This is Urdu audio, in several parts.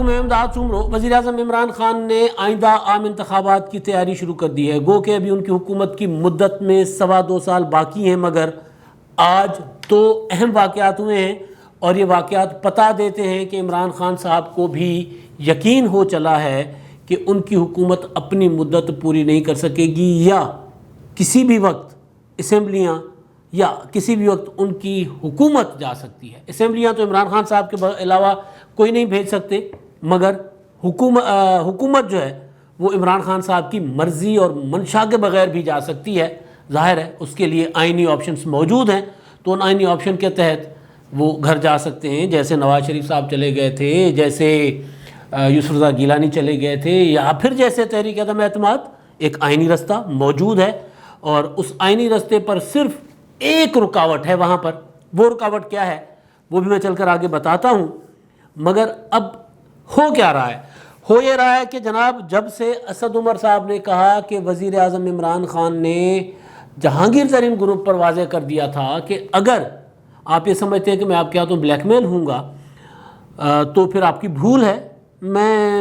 علیکم، میں امداد سمرو۔ وزیر اعظم عمران خان نے آئندہ عام انتخابات کی تیاری شروع کر دی ہے۔ گو کہ ابھی ان کی حکومت کی مدت میں 2.25 سال باقی ہیں، مگر آج تو اہم واقعات ہوئے ہیں اور یہ واقعات بتا دیتے ہیں کہ عمران خان صاحب کو بھی یقین ہو چلا ہے کہ ان کی حکومت اپنی مدت پوری نہیں کر سکے گی، یا کسی بھی وقت اسمبلیاں یا کسی بھی وقت ان کی حکومت جا سکتی ہے۔ اسمبلیاں تو عمران خان صاحب کے علاوہ کوئی نہیں بھیج سکتے، مگر حکومت جو ہے وہ عمران خان صاحب کی مرضی اور منشا کے بغیر بھی جا سکتی ہے۔ ظاہر ہے اس کے لیے آئینی آپشنز موجود ہیں، تو ان آئینی آپشن کے تحت وہ گھر جا سکتے ہیں، جیسے نواز شریف صاحب چلے گئے تھے، جیسے یوسف رضا گیلانی چلے گئے تھے، یا پھر جیسے تحریک عدم اعتماد۔ ایک آئینی رستہ موجود ہے اور اس آئینی رستے پر صرف ایک رکاوٹ ہے وہاں پر۔ وہ رکاوٹ کیا ہے وہ بھی میں چل کر آگے بتاتا ہوں، مگر اب ہو کیا رہا ہے؟ ہو یہ رہا ہے کہ جناب جب سے اسد عمر صاحب نے کہا کہ وزیر اعظم عمران خان نے جہانگیر ترین گروپ پر واضح کر دیا تھا کہ اگر آپ یہ سمجھتے ہیں کہ میں آپ کے ہاتھوں بلیک میل ہوں گا تو پھر آپ کی بھول ہے،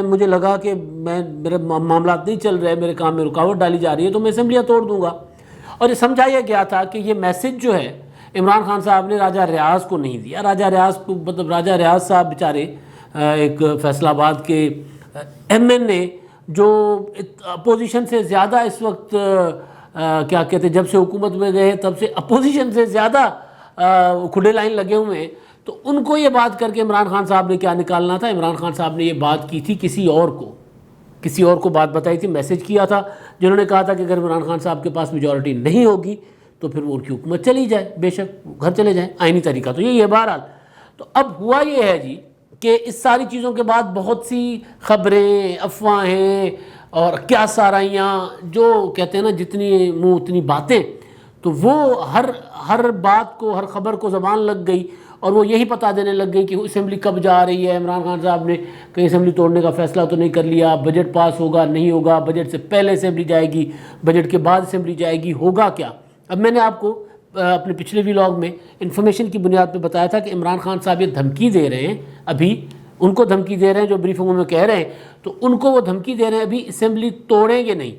مجھے لگا کہ میرے معاملات نہیں چل رہے، میرے کام میں رکاوٹ ڈالی جا رہی ہے، تو میں اسمبلیاں توڑ دوں گا۔ اور یہ سمجھایا گیا تھا کہ یہ میسج جو ہے عمران خان صاحب نے راجہ ریاض کو نہیں دیا۔ راجہ ریاض کو راجہ ریاض صاحب بیچارے ایک فیصل آباد کے ایم این اے جو اپوزیشن سے زیادہ اس وقت کیا کہتے ہیں، جب سے حکومت میں گئے تب سے اپوزیشن سے زیادہ کھلے لائن لگے ہوئے ہیں، تو ان کو یہ بات کر کے عمران خان صاحب نے کیا نکالنا تھا؟ عمران خان صاحب نے یہ بات کی تھی کسی اور کو بات بتائی تھی، میسج کیا تھا، جنہوں نے کہا تھا کہ اگر عمران خان صاحب کے پاس میجورٹی نہیں ہوگی تو پھر وہ ان کی حکومت چلی جائے، بے شک گھر چلے جائیں، آئینی طریقہ تو یہی ہے۔ بہرحال تو اب ہوا یہ ہے جی کہ اس ساری چیزوں کے بعد بہت سی خبریں، افواہیں اور کیا سارائیاں، جو کہتے ہیں نا جتنی منہ اتنی باتیں، تو وہ ہر بات کو، ہر خبر کو زبان لگ گئی اور وہ یہی پتہ دینے لگ گئی کہ اسمبلی کب جا رہی ہے، عمران خان صاحب نے کہیں اسمبلی توڑنے کا فیصلہ تو نہیں کر لیا، بجٹ پاس ہوگا نہیں ہوگا، بجٹ سے پہلے اسمبلی جائے گی، بجٹ کے بعد اسمبلی جائے گی، ہوگا کیا؟ اب میں نے آپ کو اپنے پچھلے ویلاگ میں انفارمیشن کی بنیاد پہ بتایا تھا کہ عمران خان صاحب یہ دھمکی دے رہے ہیں، ابھی ان کو دھمکی دے رہے ہیں جو بریفنگوں میں کہہ رہے ہیں، تو ان کو وہ دھمکی دے رہے ہیں ابھی اسمبلی توڑیں گے نہیں،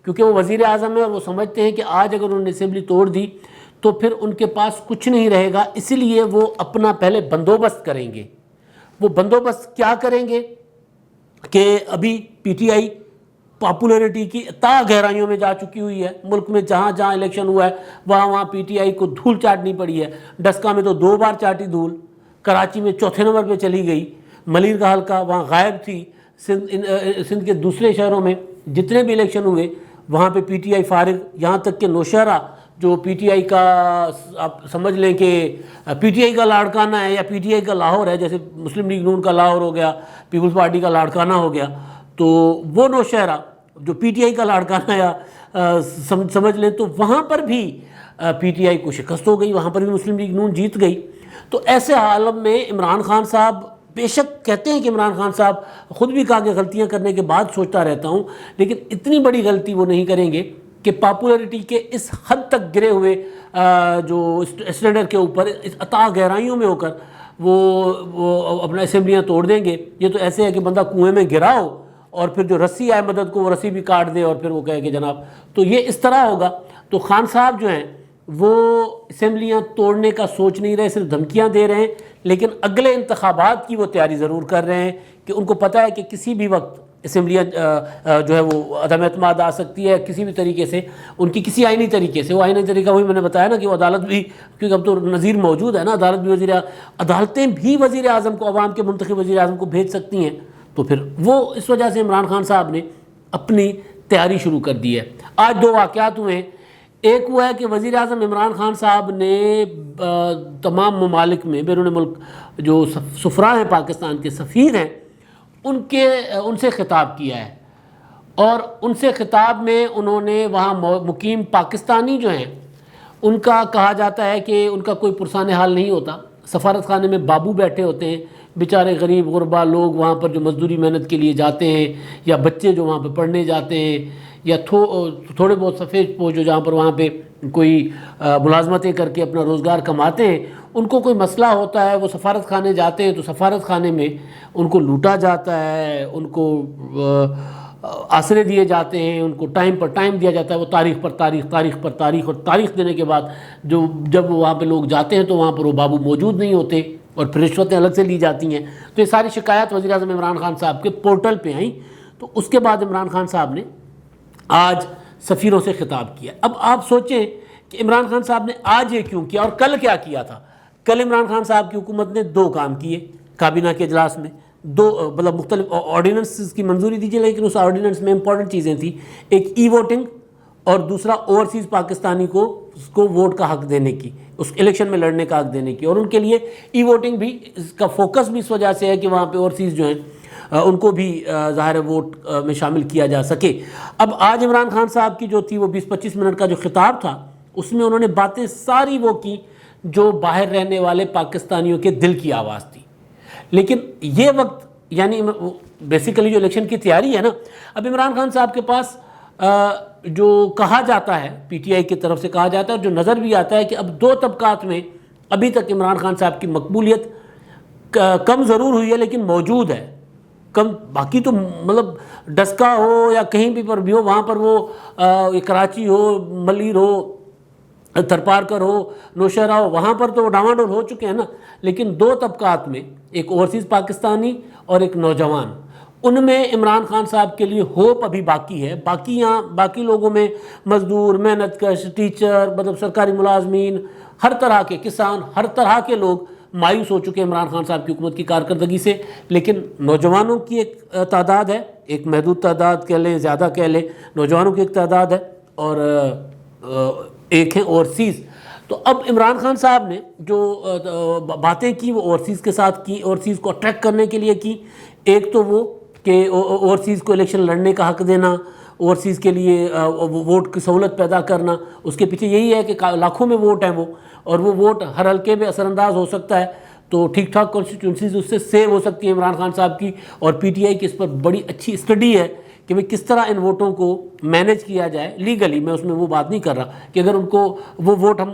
کیونکہ وہ وزیر اعظم ہیں اور وہ سمجھتے ہیں کہ آج اگر انہوں نے اسمبلی توڑ دی تو پھر ان کے پاس کچھ نہیں رہے گا، اسی لیے وہ اپنا پہلے بندوبست کریں گے۔ وہ بندوبست کیا کریں گے کہ ابھی پی ٹی آئی پاپولیرٹی کی تا گہرائیوں میں جا چکی ہوئی ہے، ملک میں جہاں جہاں الیکشن ہوا ہے وہاں پی ٹی آئی کو دھول چاٹنی پڑی ہے۔ ڈسکا میں تو 2 بار چاٹی دھول، کراچی میں 4تھے نمبر پہ چلی گئی، ملیر کا حلقہ وہاں غائب تھی، سندھ کے دوسرے شہروں میں جتنے بھی الیکشن ہوئے وہاں پہ پی ٹی آئی فارغ، یہاں تک کہ نوشہرہ جو پی ٹی آئی کا آپ سمجھ لیں کہ پی ٹی آئی کا لاڑکانہ ہے یا پی ٹی آئی کا لاہور ہے، جیسے مسلم لیگ نون کا لاہور ہو گیا، پیپلز پارٹی کا لاڑکانہ ہو گیا، تو وہ نوشہرہ جو پی ٹی آئی کا لاڑکانہ یا سمجھ لیں، تو وہاں پر بھی پی ٹی آئی کو شکست ہو گئی، وہاں پر بھی مسلم لیگ نون جیت گئی۔ تو ایسے عالم میں عمران خان صاحب بے شک کہتے ہیں کہ عمران خان صاحب خود بھی کہا کہ غلطیاں کرنے کے بعد سوچتا رہتا ہوں، لیکن اتنی بڑی غلطی وہ نہیں کریں گے کہ پاپولیرٹی کے اس حد تک گرے ہوئے جو اسٹینڈرڈ کے اوپر اس عطا گہرائیوں میں ہو کر وہ اپنا اسمبلیاں توڑ دیں گے۔ یہ تو ایسے ہے کہ بندہ کنویں میں گرا ہو اور پھر جو رسی آئے مدد کو وہ رسی بھی کاٹ دے اور پھر وہ کہے کہ جناب، تو یہ اس طرح ہوگا۔ تو خان صاحب جو ہیں وہ اسمبلیاں توڑنے کا سوچ نہیں رہے، صرف دھمکیاں دے رہے ہیں، لیکن اگلے انتخابات کی وہ تیاری ضرور کر رہے ہیں کہ ان کو پتہ ہے کہ کسی بھی وقت اسمبلیاں جو ہے وہ عدم اعتماد آ سکتی ہے، کسی بھی طریقے سے ان کی کسی آئینی طریقے سے۔ وہ آئینی طریقہ وہی میں نے بتایا نا کہ وہ عدالت بھی، کیونکہ اب تو نظیر موجود ہے نا، عدالتیں بھی وزیر اعظم کو، عوام کے منتخب وزیر اعظم کو بھیج سکتی ہیں، تو پھر وہ اس وجہ سے عمران خان صاحب نے اپنی تیاری شروع کر دی ہے۔ آج 2 واقعات ہوئے ہیں۔ ایک ہوا ہے کہ وزیر اعظم عمران خان صاحب نے تمام ممالک میں، بیرون ملک جو سفراء ہیں، پاکستان کے سفیر ہیں، ان سے خطاب کیا ہے، اور ان سے خطاب میں انہوں نے وہاں مقیم پاکستانی جو ہیں ان کا کہا جاتا ہے کہ ان کا کوئی پرسان حال نہیں ہوتا۔ سفارت خانے میں بابو بیٹھے ہوتے ہیں، بیچارے غریب غربا لوگ وہاں پر جو مزدوری محنت کے لیے جاتے ہیں، یا بچے جو وہاں پہ پڑھنے جاتے ہیں، یا تھوڑے بہت سفید پوش جو جہاں پر وہاں پہ کوئی ملازمتیں کر کے اپنا روزگار کماتے ہیں، ان کو کوئی مسئلہ ہوتا ہے، وہ سفارت خانے جاتے ہیں تو سفارت خانے میں ان کو لوٹا جاتا ہے، ان کو آسرے دیے جاتے ہیں، ان کو ٹائم پر ٹائم دیا جاتا ہے، وہ تاریخ پر تاریخ، تاریخ پر تاریخ، اور تاریخ دینے کے بعد جب وہاں پہ لوگ جاتے ہیں تو وہاں پر وہ بابو موجود نہیں ہوتے اور پھر رشوتیں الگ سے لی جاتی ہیں۔ تو یہ ساری شکایات وزیر اعظم عمران خان صاحب کے پورٹل پہ آئیں، تو اس کے بعد عمران خان صاحب نے آج سفیروں سے خطاب کیا۔ اب آپ سوچیں کہ عمران خان صاحب نے آج یہ کیوں کیا اور کل کیا کیا تھا۔ کل عمران خان صاحب کی حکومت نے 2 کام کیے کابینہ کے اجلاس میں، 2 مطلب مختلف آرڈیننس کی منظوری دیجیے، لیکن اس آرڈیننس میں امپورٹنٹ چیزیں تھیں، ایک ای ووٹنگ اور دوسرا اوورسیز پاکستانی کو ووٹ کا حق دینے کی، اس الیکشن میں لڑنے کا حق دینے کی، اور ان کے لیے ای ووٹنگ بھی، اس کا فوکس بھی اس وجہ سے ہے کہ وہاں پہ اوورسیز جو ہیں ان کو بھی ظاہر ووٹ میں شامل کیا جا سکے۔ اب آج عمران خان صاحب کی جو تھی وہ 20-25 منٹ کا جو خطاب تھا، اس میں انہوں نے باتیں ساری وہ کی جو باہر رہنے والے پاکستانیوں کے دل کی آواز تھی۔ لیکن یہ وقت یعنی بیسیکلی جو الیکشن کی تیاری ہے نا، اب عمران خان صاحب کے پاس جو کہا جاتا ہے، پی ٹی آئی کی طرف سے کہا جاتا ہے اور جو نظر بھی آتا ہے کہ اب 2 طبقات میں ابھی تک عمران خان صاحب کی مقبولیت کم ضرور ہوئی ہے لیکن موجود ہے کم۔ باقی تو مطلب ڈسکا ہو یا کہیں بھی پر بھی ہو، وہاں پر وہ کراچی ہو، ملیر ہو، تھرپارکر ہو، نوشہرہ ہو، وہاں پر تو ڈاواڈول ہو چکے ہیں نا، لیکن 2 طبقات میں، ایک اوورسیز پاکستانی اور ایک نوجوان، ان میں عمران خان صاحب کے لیے ہوپ ابھی باقی ہے۔ باقی لوگوں میں مزدور، محنت کش، ٹیچر، مطلب سرکاری ملازمین، ہر طرح کے کسان، ہر طرح کے لوگ مایوس ہو چکے ہیں عمران خان صاحب کی حکومت کی کارکردگی سے، لیکن نوجوانوں کی ایک تعداد ہے، ایک محدود تعداد کہہ لیں، زیادہ کہہ لیں، نوجوانوں کی ایک تعداد ہے، اور ایک ہیں اوورسیز۔ تو اب عمران خان صاحب نے جو باتیں کی وہ اوورسیز کے ساتھ کی، اوورسیز کو اٹریکٹ کرنے کے لیے کی۔ ایک تو وہ کہ اوورسیز کو الیکشن لڑنے کا حق دینا، اوورسیز کے لیے ووٹ کی سہولت پیدا کرنا، اس کے پیچھے یہی ہے کہ لاکھوں میں ووٹ ہیں وہ، اور وہ ووٹ ہر حلقے میں اثر انداز ہو سکتا ہے، تو ٹھیک ٹھاک کانسٹیٹیونسیز اس سے سیو ہو سکتی ہے عمران خان صاحب کی، اور پی ٹی آئی کی اس پر بڑی اچھی اسٹڈی ہے کہ کس طرح ان ووٹوں کو مینیج کیا جائے لیگلی۔ میں اس میں وہ بات نہیں کر رہا کہ اگر ان کو وہ ووٹ ہم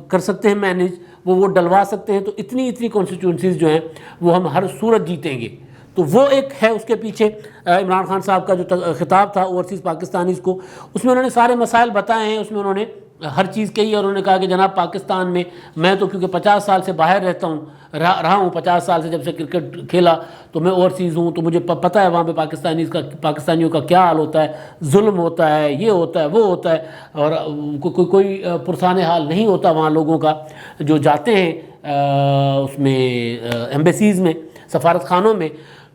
کر سکتے ہیں مینیج، وہ ووٹ ڈلوا سکتے ہیں، تو اتنی کانسٹیٹیونسیز جو ہیں وہ ہم ہر صورت جیتیں گے۔ تو وہ ایک ہے اس کے پیچھے عمران خان صاحب کا جو خطاب تھا اوورسیز پاکستانیز کو، اس میں انہوں نے سارے مسائل بتائے ہیں، اس میں انہوں نے ہر چیز کہی، اور انہوں نے کہا کہ جناب پاکستان میں تو کیونکہ 50 سال سے باہر رہتا ہوں، رہا ہوں 50 سال سے، جب سے کرکٹ کھیلا تو میں اوورسیز ہوں، تو مجھے پتہ ہے وہاں پہ پاکستانیوں کا کیا حال ہوتا ہے، ظلم ہوتا ہے، یہ ہوتا ہے، وہ ہوتا ہے، اور کوئی پرسان حال نہیں ہوتا وہاں لوگوں کا جو جاتے ہیں اس میں ایمبیسیز میں، سفارت خانوں میں۔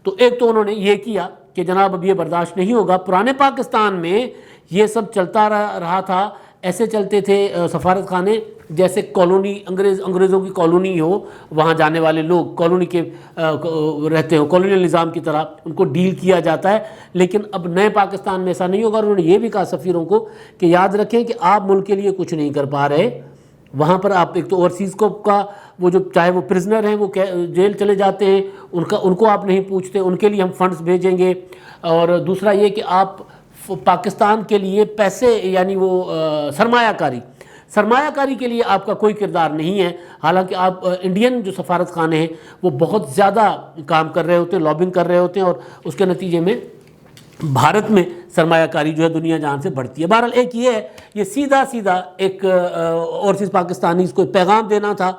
تو ایک تو انہوں نے یہ کیا کہ جناب اب یہ برداشت نہیں ہوگا۔ پرانے پاکستان میں یہ سب چلتا رہا تھا، ایسے چلتے تھے سفارت خانے جیسے کالونی، انگریزوں کی کالونی ہو، وہاں جانے والے لوگ کالونی کے رہتے ہو، کالونیل نظام کی طرح ان کو ڈیل کیا جاتا ہے۔ لیکن اب نئے پاکستان میں ایسا نہیں ہوگا، اور انہوں نے یہ بھی کہا سفیروں کو کہ یاد رکھیں کہ آپ ملک کے لیے کچھ نہیں کر پا رہے، وہاں پر آپ ایک تو اوورسیز کا وہ جو چاہے وہ پرزنر ہیں وہ جیل چلے جاتے ہیں، ان کو آپ نہیں پوچھتے، ان کے لیے ہم فنڈز بھیجیں گے، اور دوسرا یہ کہ آپ پاکستان کے لیے پیسے یعنی وہ سرمایہ کاری کے لیے آپ کا کوئی کردار نہیں ہے، حالانکہ آپ انڈین جو سفارت خانے ہیں وہ بہت زیادہ کام کر رہے ہوتے ہیں، لابنگ کر رہے ہوتے ہیں، اور اس کے نتیجے میں بھارت میں سرمایہ کاری جو ہے دنیا جہاں سے بڑھتی ہے۔ بہرحال ایک یہ ہے، یہ سیدھا ایک اوورسیز پاکستانیز کو پیغام دینا تھا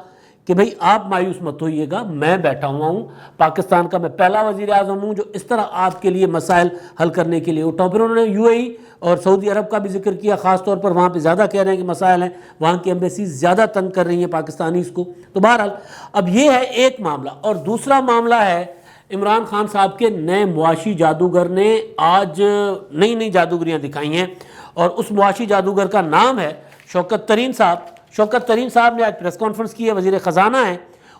کہ بھئی آپ مایوس مت ہوئیے گا، میں بیٹھا ہوا ہوں، پاکستان کا میں پہلا وزیر اعظم ہوں جو اس طرح آپ کے لیے مسائل حل کرنے کے لیے اٹھا ہوں۔ پھر انہوں نے یو اے ای اور سعودی عرب کا بھی ذکر کیا، خاص طور پر وہاں پہ زیادہ کہہ رہے ہیں کہ مسائل ہیں، وہاں کی ایمبیسیز زیادہ تنگ کر رہی ہیں پاکستانیز کو۔ تو بہرحال اب یہ ہے ایک معاملہ، اور دوسرا معاملہ ہے عمران خان صاحب کے نئے معاشی جادوگر نے آج نئی جادوگریاں دکھائی ہیں، اور اس معاشی جادوگر کا نام ہے شوکت ترین صاحب۔ شوکت ترین صاحب نے آج پریس کانفرنس کی ہے، وزیر خزانہ ہیں،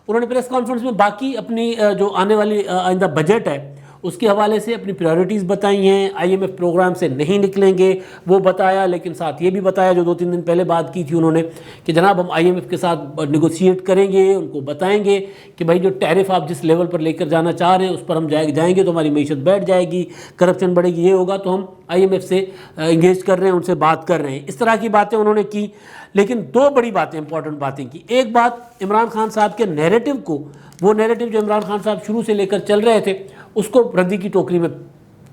انہوں نے پریس کانفرنس میں باقی اپنی جو آنے والی آئندہ بجٹ ہے اس کے حوالے سے اپنی پریورٹیز بتائی ہیں. IMF پروگرام سے نہیں نکلیں گے وہ بتایا, لیکن ساتھ یہ بھی بتایا جو 2-3 دن پہلے بات کی تھی انہوں نے کہ جناب ہم IMF کے ساتھ نیگوشیٹ کریں گے, ان کو بتائیں گے کہ بھائی جو ٹیرف آپ جس لیول پر لے کر جانا چاہ رہے ہیں اس پر ہم جائیں گے تو ہماری معیشت بیٹھ جائے گی, کرپشن بڑھے گی, یہ ہوگا, تو ہم IMF سے انگیج کر رہے ہیں, ان سے بات کر رہے ہیں. اس طرح کی باتیں انہوں نے کی. لیکن 2 بڑی باتیں, امپورٹنٹ باتیں کی. ایک بات, عمران خان صاحب کے نیریٹو کو, وہ نیریٹو جو عمران خان صاحب شروع سے لے کر چل رہے تھے اس کو ردی کی ٹوکری میں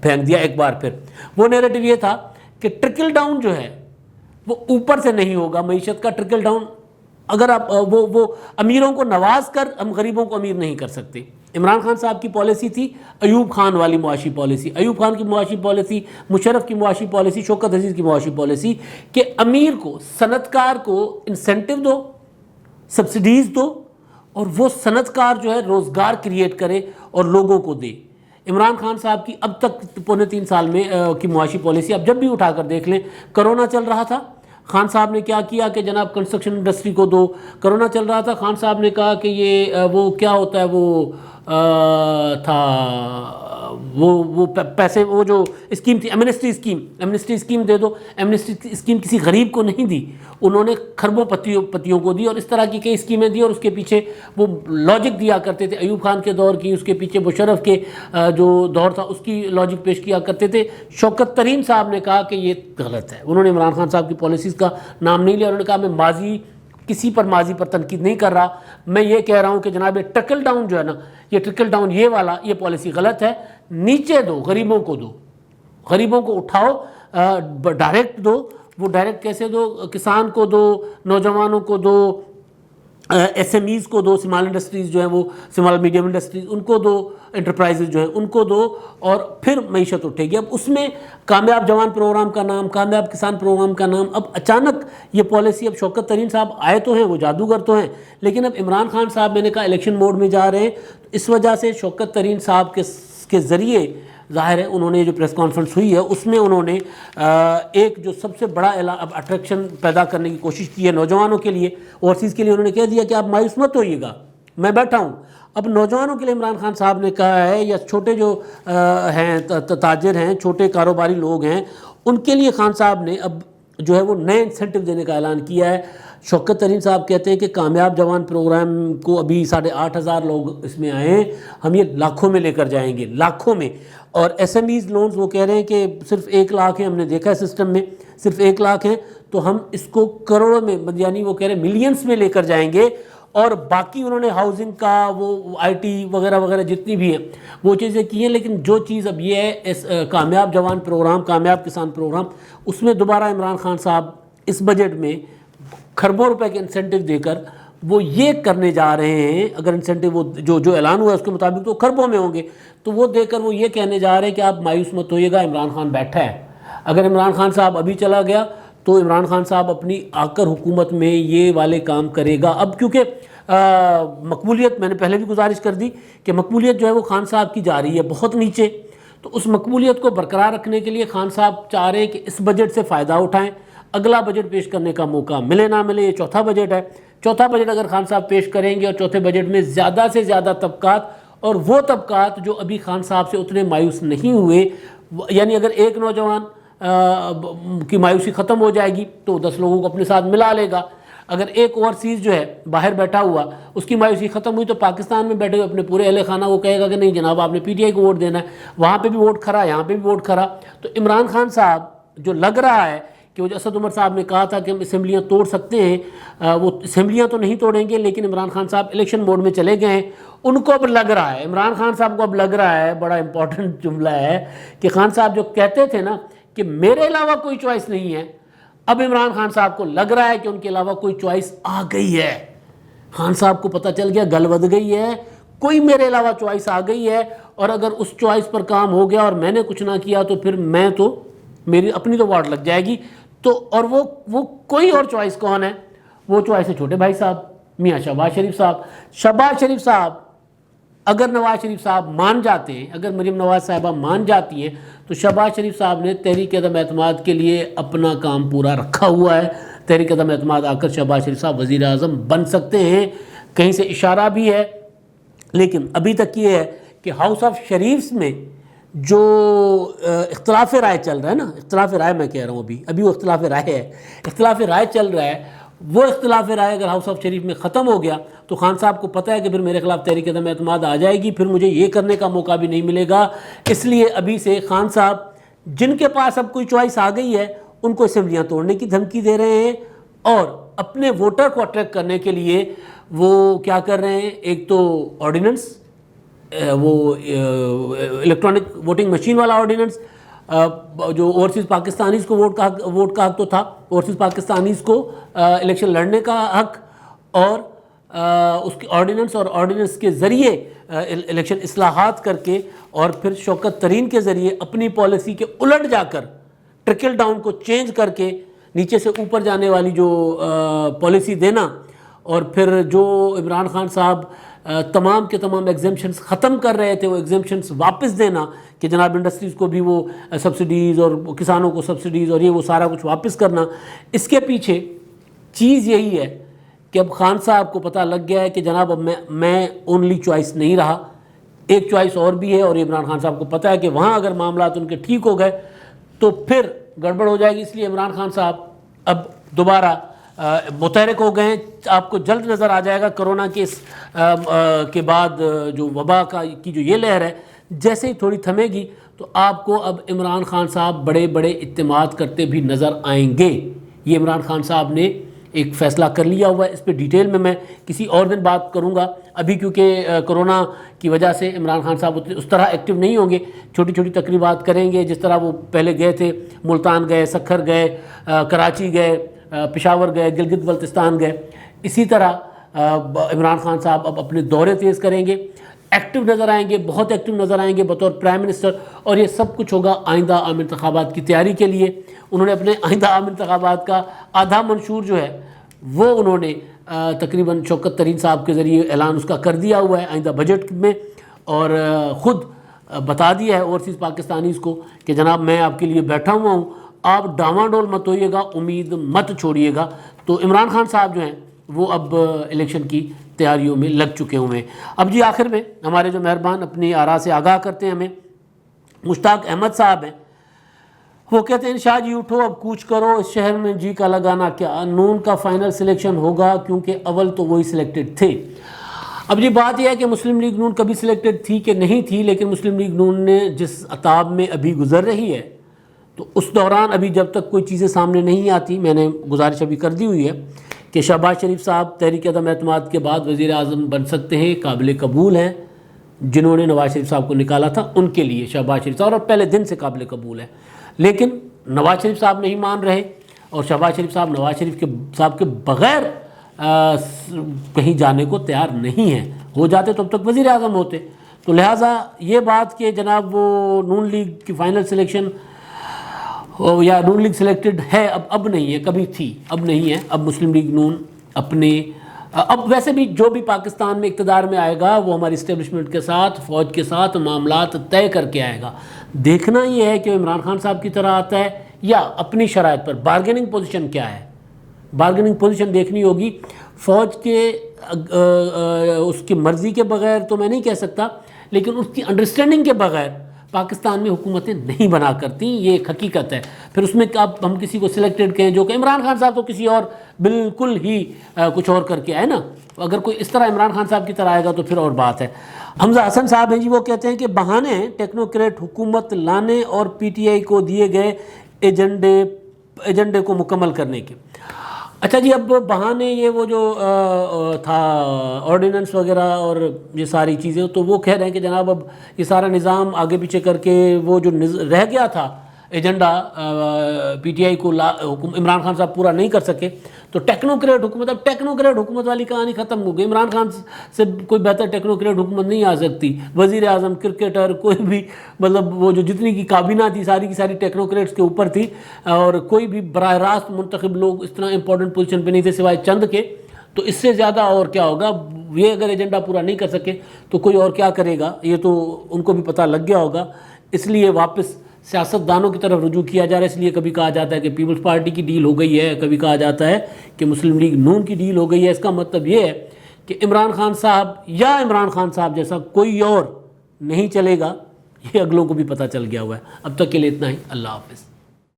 پھینک دیا ایک بار پھر. وہ نیریٹو یہ تھا کہ ٹرکل ڈاؤن جو ہے وہ اوپر سے نہیں ہوگا, معیشت کا ٹرکل ڈاؤن اگر آپ وہ امیروں کو نواز کر ہم غریبوں کو امیر نہیں کر سکتے. عمران خان صاحب کی پالیسی تھی ایوب خان والی معاشی پالیسی, ایوب خان کی معاشی پالیسی, مشرف کی معاشی پالیسی, شوکت عزیز کی معاشی پالیسی کہ امیر کو, صنعت کار کو انسینٹو دو, سبسڈیز دو, اور وہ صنعت کار جو ہے روزگار کریٹ کرے اور لوگوں کو دے. عمران خان صاحب کی اب تک 3.25 سال میں کی معاشی پالیسی اب جب بھی اٹھا کر دیکھ لیں, کرونا چل رہا تھا, خان صاحب نے کیا کیا کہ جناب کنسٹرکشن انڈسٹری کو دو. کرونا چل رہا تھا, خان صاحب نے کہا کہ یہ وہ کیا ہوتا ہے, وہ تھا وہ پیسے, وہ جو اسکیم تھی ایمنسٹی اسکیم دے دو. ایمنسٹی اسکیم کسی غریب کو نہیں دی, انہوں نے خربوں پتیوں کو دی, اور اس طرح کی کئی اسکیمیں دی. اور اس کے پیچھے وہ لاجک دیا کرتے تھے, ایوب خان کے دور کی, اس کے پیچھے مشرف کے جو دور تھا اس کی لاجک پیش کیا کرتے تھے. شوکت ترین صاحب نے کہا کہ یہ غلط ہے. انہوں نے عمران خان صاحب کی پالیسیز کا نام نہیں لیا, انہوں نے کہا میں کسی پر ماضی پر تنقید نہیں کر رہا, میں یہ کہہ رہا ہوں کہ جناب یہ ٹرکل ڈاؤن جو ہے نا, یہ ٹرکل ڈاؤن یہ والا, یہ پالیسی غلط ہے. نیچے دو, غریبوں کو دو, غریبوں کو اٹھاؤ, ڈائریکٹ دو. وہ ڈائریکٹ کیسے دو؟ کسان کو دو, نوجوانوں کو دو, SMEs کو دو, اسمال انڈسٹریز جو ہیں وہ اسمال میڈیم انڈسٹریز ان کو دو, انٹرپرائزز جو ہیں ان کو دو, اور پھر معیشت اٹھے گی. اب اس میں کامیاب جوان پروگرام کا نام, کامیاب کسان پروگرام کا نام, اب اچانک یہ پالیسی, اب شوکت ترین صاحب آئے تو ہیں, وہ جادوگر تو ہیں, لیکن اب عمران خان صاحب میں نے کہا الیکشن موڈ میں جا رہے ہیں. اس وجہ سے شوکت ترین صاحب کے ذریعے ظاہر ہے انہوں نے جو پریس کانفرنس ہوئی ہے اس میں انہوں نے ایک جو سب سے بڑا اٹریکشن پیدا کرنے کی کوشش کی ہے نوجوانوں کے لیے, اوورسیز کے لیے. انہوں نے کہہ دیا کہ آپ مایوس مت ہوئیے گا, میں بیٹھا ہوں. اب نوجوانوں کے لیے عمران خان صاحب نے کہا ہے, یا چھوٹے جو ہیں تاجر ہیں, چھوٹے کاروباری لوگ ہیں, ان کے لیے خان صاحب نے اب جو ہے وہ نئے انسینٹیو دینے کا اعلان کیا ہے. شوکت ترین صاحب کہتے ہیں کہ کامیاب جوان پروگرام کو ابھی 8,500 لوگ اس میں آئے ہیں, ہم یہ لاکھوں میں لے کر جائیں گے, لاکھوں میں. اور SMEs لونز وہ کہہ رہے ہیں کہ صرف 1 لاکھ ہیں, ہم نے دیکھا ہے سسٹم میں صرف 1 لاکھ ہیں, تو ہم اس کو کروڑوں میں, یعنی وہ کہہ رہے ہیں ملینز میں لے کر جائیں گے. اور باقی انہوں نے ہاؤسنگ کا, وہ IT وغیرہ وغیرہ جتنی بھی ہیں وہ چیزیں کی ہیں. لیکن جو چیز اب یہ ہے کامیاب جوان پروگرام, کامیاب کسان پروگرام, اس میں دوبارہ عمران خان صاحب اس بجٹ میں کھربوں روپے کے انسینٹیو دے کر وہ یہ کرنے جا رہے ہیں. اگر انسینٹیو وہ جو اعلان ہوا ہے اس کے مطابق تو کھربوں میں ہوں گے, تو وہ دے کر وہ یہ کہنے جا رہے ہیں کہ آپ مایوس مت ہوئیے گا, عمران خان بیٹھا ہے. اگر عمران خان صاحب ابھی چلا گیا تو عمران خان صاحب اپنی آ کر حکومت میں یہ والے کام کرے گا. اب کیونکہ مقبولیت, میں نے پہلے بھی گزارش کر دی کہ مقبولیت جو ہے وہ خان صاحب کی جا رہی ہے بہت نیچے, تو اس مقبولیت کو برقرار رکھنے کے لیے خان صاحب چاہ رہے ہیں کہ اس بجٹ سے فائدہ اٹھائیں, اگلا بجٹ پیش کرنے کا موقع ملے نہ ملے. یہ چوتھا بجٹ ہے, چوتھا بجٹ اگر خان صاحب پیش کریں گے, اور چوتھے بجٹ میں زیادہ سے زیادہ طبقات, اور وہ طبقات جو ابھی خان صاحب سے اتنے مایوس نہیں ہوئے, یعنی اگر ایک نوجوان کی مایوسی ختم ہو جائے گی تو 10 لوگوں کو اپنے ساتھ ملا لے گا. اگر ایک اوورسیز جو ہے باہر بیٹھا ہوا اس کی مایوسی ختم ہوئی تو پاکستان میں بیٹھے ہوئے اپنے پورے اہل خانہ وہ کہے گا کہ نہیں جناب آپ نے PTI کو ووٹ دینا ہے, وہاں پہ بھی ووٹ کھرا, یہاں پہ بھی ووٹ کھرا. تو عمران خان صاحب جو لگ رہا ہے کہ وہ جو اسد عمر صاحب نے کہا تھا کہ ہم اسمبلیاں توڑ سکتے ہیں, وہ اسمبلیاں تو نہیں توڑیں گے, لیکن عمران خان صاحب الیکشن موڈ میں چلے گئے ہیں. ان کو اب لگ رہا ہے, عمران خان صاحب کو اب لگ رہا ہے, بڑا امپورٹنٹ جملہ ہے کہ خان صاحب جو کہتے تھے نا کہ میرے علاوہ کوئی چوائس نہیں ہے, اب عمران خان صاحب کو لگ رہا ہے کہ ان کے علاوہ کوئی چوائس آ گئی ہے. خان صاحب کو پتہ چل گیا, گل ود گئی ہے, کوئی میرے علاوہ چوائس آ گئی ہے, اور اگر اس چوائس پر کام ہو گیا اور میں نے کچھ نہ کیا تو پھر میں تو میری اپنی تو واٹ لگ جائے گی. تو اور وہ کوئی اور چوائس کون ہے؟ وہ چوائس ہے چھوٹے بھائی صاحب, میاں شہباز شریف صاحب. شہباز شریف صاحب اگر نواز شریف صاحب مان جاتے ہیں, اگر مریم نواز صاحبہ مان جاتی ہیں, تو شہباز شریف صاحب نے تحریک عدم اعتماد کے لیے اپنا کام پورا رکھا ہوا ہے. تحریک عدم اعتماد آ کر شہباز شریف صاحب وزیر اعظم بن سکتے ہیں, کہیں سے اشارہ بھی ہے. لیکن ابھی تک یہ ہے کہ ہاؤس آف شریفز میں جو اختلاف رائے چل رہا ہے نا، اختلاف رائے میں کہہ رہا ہوں، ابھی وہ اختلاف رائے ہے، اختلاف رائے چل رہا ہے، وہ اختلاف رائے اگر ہاؤس آف شریف میں ختم ہو گیا تو خان صاحب کو پتہ ہے کہ پھر میرے خلاف تحریک عدم اعتماد آ جائے گی، پھر مجھے یہ کرنے کا موقع بھی نہیں ملے گا. اس لیے ابھی سے خان صاحب جن کے پاس اب کوئی چوائس آ گئی ہے ان کو اسمبلیاں توڑنے کی دھمکی دے رہے ہیں، اور اپنے ووٹر کو اٹریکٹ کرنے کے لیے وہ کیا کر رہے ہیں، ایک تو آرڈیننس، وہ الیکٹرانک ووٹنگ مشین والا آرڈیننس، جو اوورسیز پاکستانیز کو ووٹ کا حق تو تھا، اوورسیز پاکستانیز کو الیکشن لڑنے کا حق، اور اس کی آرڈیننس، اور آرڈیننس کے ذریعے الیکشن اصلاحات کر کے، اور پھر شوکت ترین کے ذریعے اپنی پالیسی کے الٹ جا کر ٹرکل ڈاؤن کو چینج کر کے نیچے سے اوپر جانے والی جو پالیسی دینا، اور پھر جو عمران خان صاحب تمام کے تمام ایگزمپشنز ختم کر رہے تھے وہ ایگزمپشنز واپس دینا کہ جناب انڈسٹریز کو بھی وہ سبسڈیز اور کسانوں کو سبسڈیز اور یہ وہ سارا کچھ واپس کرنا. اس کے پیچھے چیز یہی ہے کہ اب خان صاحب کو پتہ لگ گیا ہے کہ جناب اب میں اونلی چوائس نہیں رہا، ایک چوائس اور بھی ہے، اور عمران خان صاحب کو پتہ ہے کہ وہاں اگر معاملات ان کے ٹھیک ہو گئے تو پھر گڑبڑ ہو جائے گی. اس لیے عمران خان صاحب اب دوبارہ متحرک ہو گئے. آپ کو جلد نظر آ جائے گا کرونا کے کے بعد جو وبا کی جو یہ لہر ہے جیسے ہی تھوڑی تھمے گی تو آپ کو اب عمران خان صاحب بڑے بڑے اعتماد کرتے بھی نظر آئیں گے. یہ عمران خان صاحب نے ایک فیصلہ کر لیا ہوا ہے. اس پہ ڈیٹیل میں کسی اور دن بات کروں گا. ابھی کیونکہ کرونا کی وجہ سے عمران خان صاحب اس طرح ایکٹیو نہیں ہوں گے، چھوٹی چھوٹی تقریبات کریں گے جس طرح وہ پہلے گئے تھے. ملتان گئے، سکھر گئے، کراچی گئے، پشاور گئے، گلگت بلتستان گئے. اسی طرح عمران خان صاحب اب اپنے دورے تیز کریں گے، ایکٹیو نظر آئیں گے، بہت ایکٹیو نظر آئیں گے بطور پرائم منسٹر. اور یہ سب کچھ ہوگا آئندہ عام انتخابات کی تیاری کے لیے. انہوں نے اپنے آئندہ عام انتخابات کا آدھا منشور جو ہے وہ انہوں نے تقریباً شوکت ترین صاحب کے ذریعے اعلان اس کا کر دیا ہوا ہے آئندہ بجٹ میں، اور خود بتا دیا ہے اوورسیز پاکستانیز کو کہ جناب میں آپ کے لیے بیٹھا ہوا ہوں، آپ ڈاواں ڈول مت ہوئیے گا، امید مت چھوڑیے گا. تو عمران خان صاحب جو ہیں وہ اب الیکشن کی تیاریوں میں لگ چکے ہوئے ہیں. اب جی آخر میں ہمارے جو مہربان اپنی آراء سے آگاہ کرتے ہیں ہمیں، مشتاق احمد صاحب ہیں. وہ کہتے ہیں شاہ جی اٹھو اب کوچ کرو، اس شہر میں جی کا لگانا کیا، نون کا فائنل سلیکشن ہوگا کیونکہ اول تو وہی سلیکٹڈ تھے. اب یہ بات یہ ہے کہ مسلم لیگ نون کبھی سلیکٹڈ تھی کہ نہیں تھی، لیکن مسلم لیگ نون نے جس عطاب میں ابھی گزر رہی ہے تو اس دوران ابھی جب تک کوئی چیزیں سامنے نہیں آتی، میں نے گزارش ابھی کر دی ہوئی ہے کہ شہباز شریف صاحب تحریک عدم اعتماد کے بعد وزیر اعظم بن سکتے ہیں، قابل قبول ہیں. جنہوں نے نواز شریف صاحب کو نکالا تھا ان کے لیے شہباز شریف صاحب اور پہلے دن سے قابل قبول ہے. لیکن نواز شریف صاحب نہیں مان رہے، اور شہباز شریف صاحب نواز شریف صاحب کے بغیر کہیں جانے کو تیار نہیں ہیں. ہو جاتے تو اب تک وزیر اعظم ہوتے. تو لہٰذا یہ بات کہ جناب وہ نون لیگ کی فائنل سلیکشن یا نون لیگ سلیکٹڈ ہے اب نہیں ہے، کبھی تھی اب نہیں ہے. اب مسلم لیگ نون اپنے اب ویسے بھی جو بھی پاکستان میں اقتدار میں آئے گا وہ ہماری اسٹیبلشمنٹ کے ساتھ، فوج کے ساتھ معاملات طے کر کے آئے گا. دیکھنا یہ ہے کہ عمران خان صاحب کی طرح آتا ہے یا اپنی شرائط پر. بارگیننگ پوزیشن کیا ہے، بارگیننگ پوزیشن دیکھنی ہوگی. فوج کے اس کی مرضی کے بغیر تو میں نہیں کہہ سکتا، لیکن اس کی انڈرسٹینڈنگ کے بغیر پاکستان میں حکومتیں نہیں بنا کرتی، یہ ایک حقیقت ہے. پھر اس میں اب ہم کسی کو سلیکٹڈ کہیں جو کہ عمران خان صاحب تو کسی اور بالکل ہی کچھ اور کر کے آئے نا. اگر کوئی اس طرح عمران خان صاحب کی طرح آئے گا تو پھر اور بات ہے. حمزہ حسن صاحب ہیں جی، وہ کہتے ہیں کہ بہانے ٹیکنوکریٹ حکومت لانے اور پی ٹی آئی کو دیے گئے ایجنڈے کو مکمل کرنے کے. اچھا جی، اب بہانے یہ وہ جو تھا آرڈیننس وغیرہ اور یہ ساری چیزیں، تو وہ کہہ رہے ہیں کہ جناب اب یہ سارا نظام آگے پیچھے کر کے وہ جو رہ گیا تھا ایجنڈا پی ٹی آئی کو عمران خان صاحب پورا نہیں کر سکے، تو ٹیکنوکریٹ حکومت، اب ٹیکنوکریٹ حکومت والی کہانی ختم ہو گئی. عمران خان سے کوئی بہتر ٹیکنوکریٹ حکومت نہیں آ سکتی. وزیر اعظم، کرکٹر، کوئی بھی مطلب وہ جو جتنی کی کابینہ تھی ساری کی ساری ٹیکنوکریٹس کے اوپر تھی، اور کوئی بھی براہ راست منتخب لوگ اس طرح امپورٹنٹ پوزیشن پہ نہیں تھے سوائے چند کے. تو اس سے زیادہ اور کیا ہوگا؟ یہ اگر ایجنڈا پورا نہیں کر سکے تو کوئی اور کیا کرے گا؟ یہ تو ان کو بھی پتہ لگ گیا ہوگا. اس لیے واپس سیاست دانوں کی طرف رجوع کیا جا رہا ہے. اس لیے کبھی کہا جاتا ہے کہ پیپلز پارٹی کی ڈیل ہو گئی ہے، کبھی کہا جاتا ہے کہ مسلم لیگ نون کی ڈیل ہو گئی ہے. اس کا مطلب یہ ہے کہ عمران خان صاحب یا عمران خان صاحب جیسا کوئی اور نہیں چلے گا، یہ اگلوں کو بھی پتہ چل گیا ہوا ہے۔ اب تک کے لیے اتنا ہی، اللہ حافظ۔